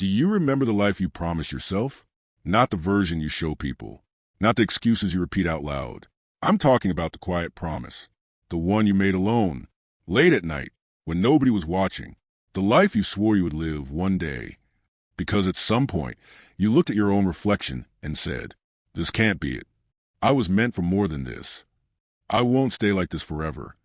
Do you remember the life you promised yourself? Not the version you show people. Not the excuses you repeat out loud. I'm talking about the quiet promise. The one you made alone, late at night, when nobody was watching. The life you swore you would live one day. Because at some point, you looked at your own reflection and said, "This can't be it. I was meant for more than this. I won't stay like this forever."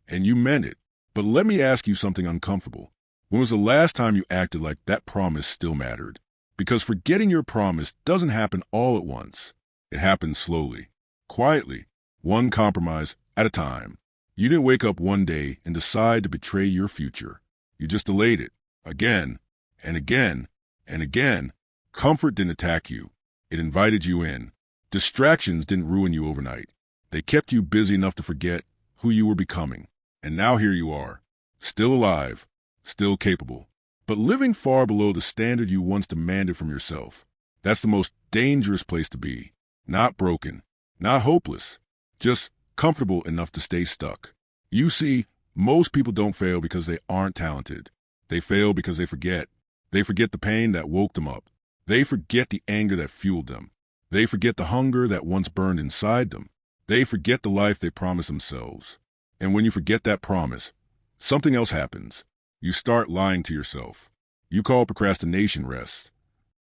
And you meant it. But let me ask you something uncomfortable. When was the last time you acted like that promise still mattered? Because forgetting your promise doesn't happen all at once. It happens slowly, quietly, one compromise at a time. You didn't wake up one day and decide to betray your future. You just delayed it, again and again and again. Comfort didn't attack you. It invited you in. Distractions didn't ruin you overnight. They kept you busy enough to forget who you were becoming. And now here you are, still alive, still capable, but living far below the standard you once demanded from yourself. That's the most dangerous place to be. Not broken, not hopeless, just comfortable enough to stay stuck. You see, most people don't fail because they aren't talented. They fail because they forget. They forget the pain that woke them up. They forget the anger that fueled them. They forget the hunger that once burned inside them. They forget the life they promised themselves. And when you forget that promise, something else happens. You start lying to yourself. You call procrastination rest.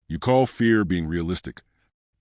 You call fear being realistic.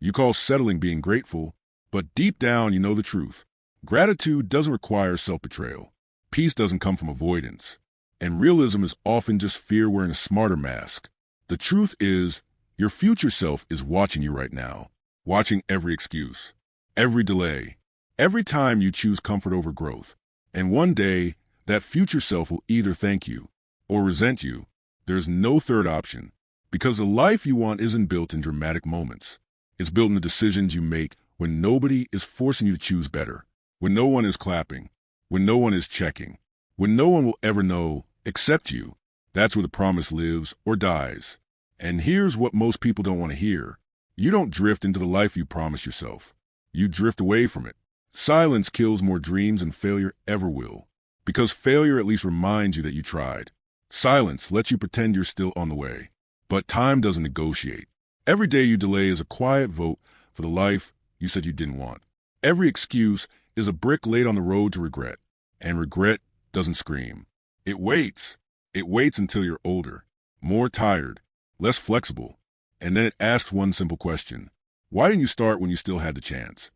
You call settling being grateful. But deep down, you know the truth. Gratitude doesn't require self-betrayal. Peace doesn't come from avoidance. And realism is often just fear wearing a smarter mask. The truth is, your future self is watching you right now. Watching every excuse, every delay, every time you choose comfort over growth. And one day, that future self will either thank you or resent you. There's no third option, because the life you want isn't built in dramatic moments. It's built in the decisions you make when nobody is forcing you to choose better, when no one is clapping, when no one is checking, when no one will ever know except you. That's where the promise lives or dies. And here's what most people don't want to hear. You don't drift into the life you promised yourself. You drift away from it. Silence kills more dreams than failure ever will, because failure at least reminds you that you tried. Silence lets you pretend you're still on the way, but time doesn't negotiate. Every day you delay is a quiet vote for the life you said you didn't want. Every excuse is a brick laid on the road to regret, and regret doesn't scream. It waits. It waits until you're older, more tired, less flexible, and then it asks one simple question. Why didn't you start when you still had the chance?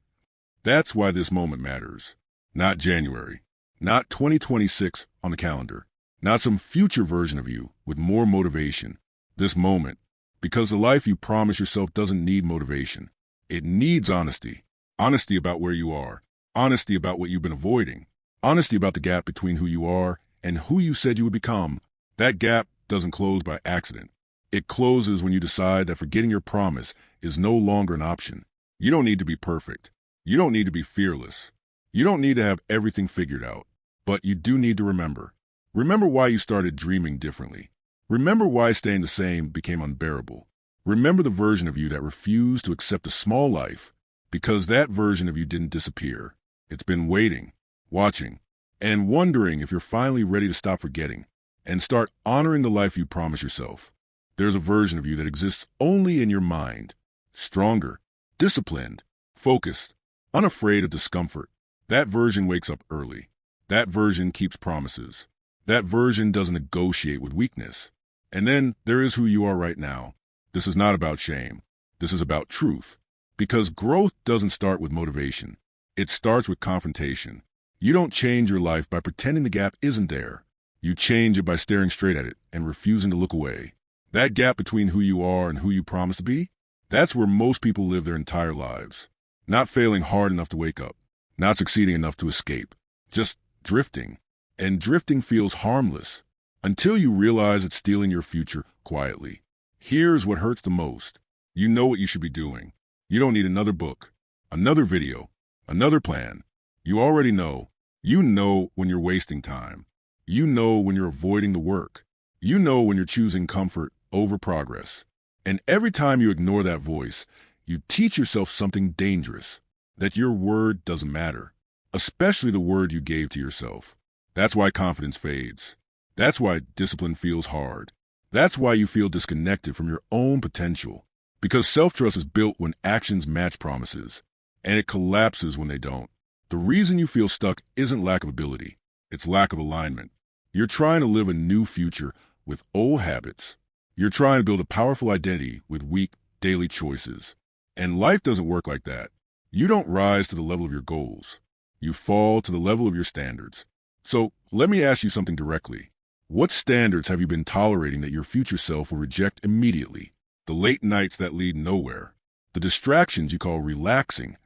That's why this moment matters. Not January, not 2026 on the calendar, not some future version of you with more motivation. This moment, because the life you promise yourself doesn't need motivation. It needs honesty. Honesty about where you are. Honesty about what you've been avoiding. Honesty about the gap between who you are and who you said you would become. That gap doesn't close by accident. It closes when you decide that forgetting your promise is no longer an option. You don't need to be perfect. You don't need to be fearless. You don't need to have everything figured out. But you do need to remember. Remember why you started dreaming differently. Remember why staying the same became unbearable. Remember the version of you that refused to accept a small life, because that version of you didn't disappear. It's been waiting, watching, and wondering if you're finally ready to stop forgetting and start honoring the life you promised yourself. There's a version of you that exists only in your mind. Stronger, disciplined, focused, unafraid of discomfort. That version wakes up early. That version keeps promises. That version doesn't negotiate with weakness. And then there is who you are right now. This is not about shame. This is about truth. Because growth doesn't start with motivation. It starts with confrontation. You don't change your life by pretending the gap isn't there. You change it by staring straight at it and refusing to look away. That gap between who you are and who you promise to be, that's where most people live their entire lives. Not failing hard enough to wake up. Not succeeding enough to escape. Just drifting. And drifting feels harmless until you realize it's stealing your future quietly. Here's what hurts the most. You know what you should be doing. You don't need another book, another video, another plan. You already know. You know when you're wasting time. You know when you're avoiding the work. You know when you're choosing comfort over progress. And every time you ignore that voice, you teach yourself something dangerous, that your word doesn't matter, especially the word you gave to yourself. That's why confidence fades. That's why discipline feels hard. That's why you feel disconnected from your own potential. Because self-trust is built when actions match promises, and it collapses when they don't. The reason you feel stuck isn't lack of ability, it's lack of alignment. You're trying to live a new future with old habits. You're trying to build a powerful identity with weak, daily choices. And life doesn't work like that. You don't rise to the level of your goals. You fall to the level of your standards. So let me ask you something directly. What standards have you been tolerating that your future self will reject immediately? The late nights that lead nowhere. The distractions you call relaxing.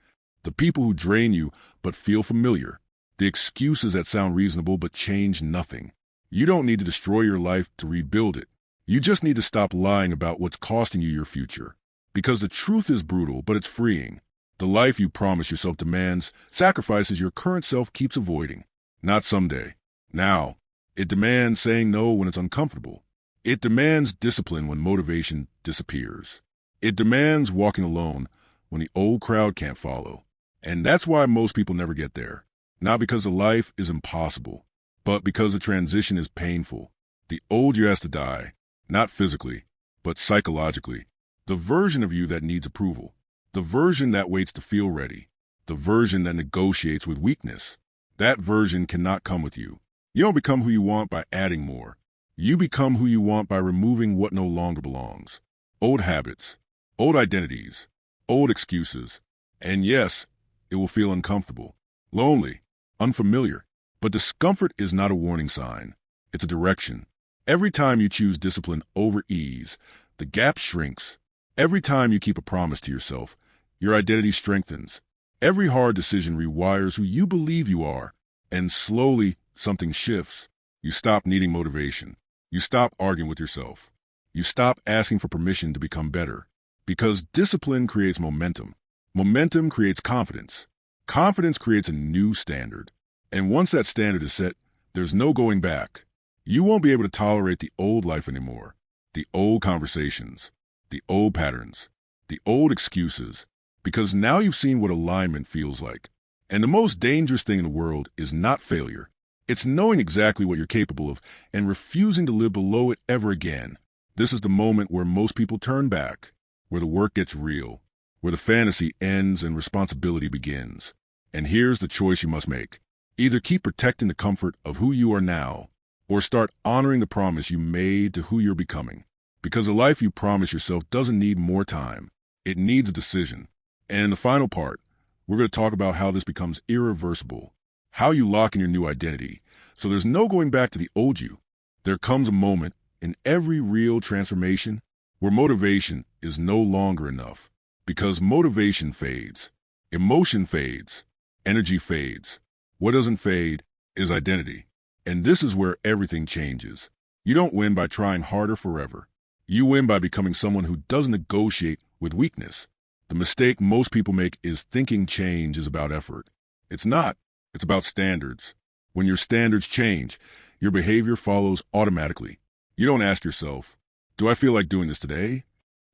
The people who drain you but feel familiar. The excuses that sound reasonable but change nothing. You don't need to destroy your life to rebuild it. You just need to stop lying about what's costing you your future. Because the truth is brutal, but it's freeing. The life you promise yourself demands sacrifices your current self keeps avoiding. Not someday. Now. It demands saying no when it's uncomfortable. It demands discipline when motivation disappears. It demands walking alone when the old crowd can't follow. And that's why most people never get there. Not because the life is impossible, but because the transition is painful. The old you has to die, not physically, but psychologically. The version of you that needs approval. The version that waits to feel ready. The version that negotiates with weakness. That version cannot come with you. You don't become who you want by adding more. You become who you want by removing what no longer belongs. Old habits, old identities, old excuses. And yes, it will feel uncomfortable, lonely, unfamiliar. But discomfort is not a warning sign. It's a direction. Every time you choose discipline over ease, the gap shrinks. Every time you keep a promise to yourself, your identity strengthens. Every hard decision rewires who you believe you are. And slowly, something shifts. You stop needing motivation. You stop arguing with yourself. You stop asking for permission to become better. Because discipline creates momentum. Momentum creates confidence. Confidence creates a new standard. And once that standard is set, there's no going back. You won't be able to tolerate the old life anymore. The old conversations. The old patterns. The old excuses. Because now you've seen what alignment feels like. And the most dangerous thing in the world is not failure. It's knowing exactly what you're capable of and refusing to live below it ever again. This is the moment where most people turn back, where the work gets real, where the fantasy ends and responsibility begins. And here's the choice you must make. Either keep protecting the comfort of who you are now, or start honoring the promise you made to who you're becoming. Because the life you promise yourself doesn't need more time. It needs a decision. And in the final part, we're going to talk about how this becomes irreversible. How you lock in your new identity, so there's no going back to the old you. There comes a moment in every real transformation where motivation is no longer enough. Because motivation fades, emotion fades, energy fades. What doesn't fade is identity. And this is where everything changes. You don't win by trying harder forever. You win by becoming someone who doesn't negotiate with weakness. The mistake most people make is thinking change is about effort. It's not. It's about standards. When your standards change, your behavior follows automatically. You don't ask yourself, do I feel like doing this today?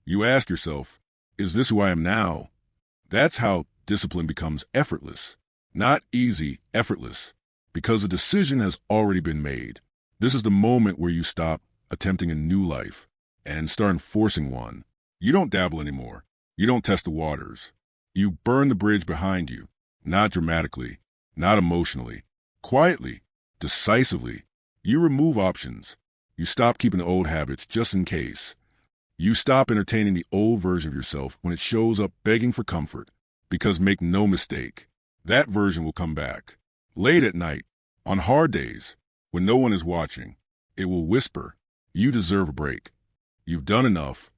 You ask yourself, is this who I am now? That's how discipline becomes effortless. Not easy, effortless. Because the decision has already been made. This is the moment where you stop attempting a new life and start enforcing one. You don't dabble anymore. You don't test the waters. You burn the bridge behind you, not dramatically. Not emotionally, quietly, decisively. You remove options. You stop keeping the old habits just in case. You stop entertaining the old version of yourself when it shows up begging for comfort. Because make no mistake, that version will come back. Late at night, on hard days, when no one is watching, it will whisper, you deserve a break. You've done enough.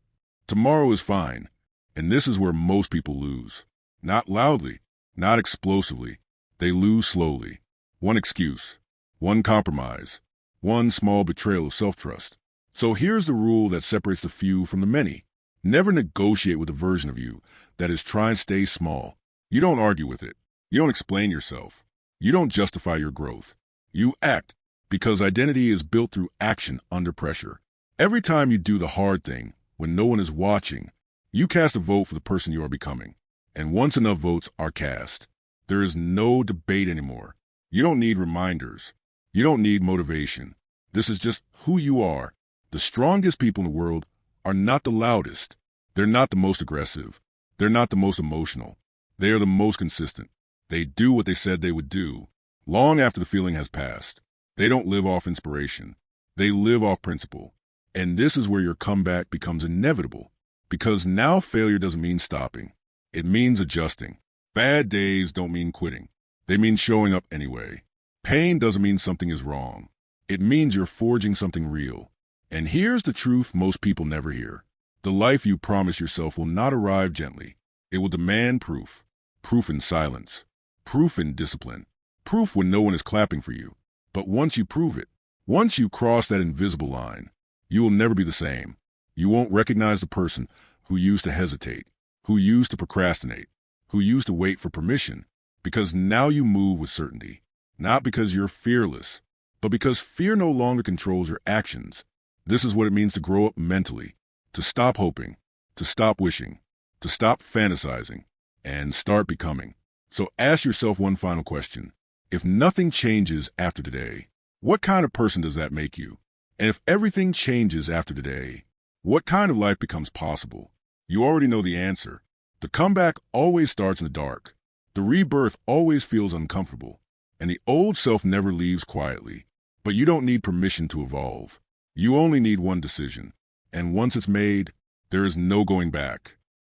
Tomorrow is fine. And this is where most people lose. Not loudly, not explosively. They lose slowly. One excuse, one compromise, one small betrayal of self-trust. So here's the rule that separates the few from the many. Never negotiate with a version of you that is trying to stay small. You don't argue with it. You don't explain yourself. You don't justify your growth. You act, because identity is built through action under pressure. Every time you do the hard thing, when no one is watching, you cast a vote for the person you are becoming. And once enough votes are cast, there is no debate anymore. You don't need reminders. You don't need motivation. This is just who you are. The strongest people in the world are not the loudest. They're not the most aggressive. They're not the most emotional. They are the most consistent. They do what they said they would do, long after the feeling has passed. They don't live off inspiration. They live off principle. And this is where your comeback becomes inevitable, because now failure doesn't mean stopping. It means adjusting. Bad days don't mean quitting. They mean showing up anyway. Pain doesn't mean something is wrong. It means you're forging something real. And here's the truth most people never hear. The life you promise yourself will not arrive gently. It will demand proof. Proof in silence. Proof in discipline. Proof when no one is clapping for you. But once you prove it, once you cross that invisible line, you will never be the same. You won't recognize the person who used to hesitate, who used to procrastinate, who used to wait for permission, because now you move with certainty. Not because you're fearless, but because fear no longer controls your actions. This is what it means to grow up mentally, to stop hoping, to stop wishing, to stop fantasizing, and start becoming. So ask yourself one final question. If nothing changes after today, what kind of person does that make you? And if everything changes after today, what kind of life becomes possible? You already know the answer. The comeback always starts in the dark. The rebirth always feels uncomfortable. And the old self never leaves quietly. But you don't need permission to evolve. You only need one decision. And once it's made, there is no going back.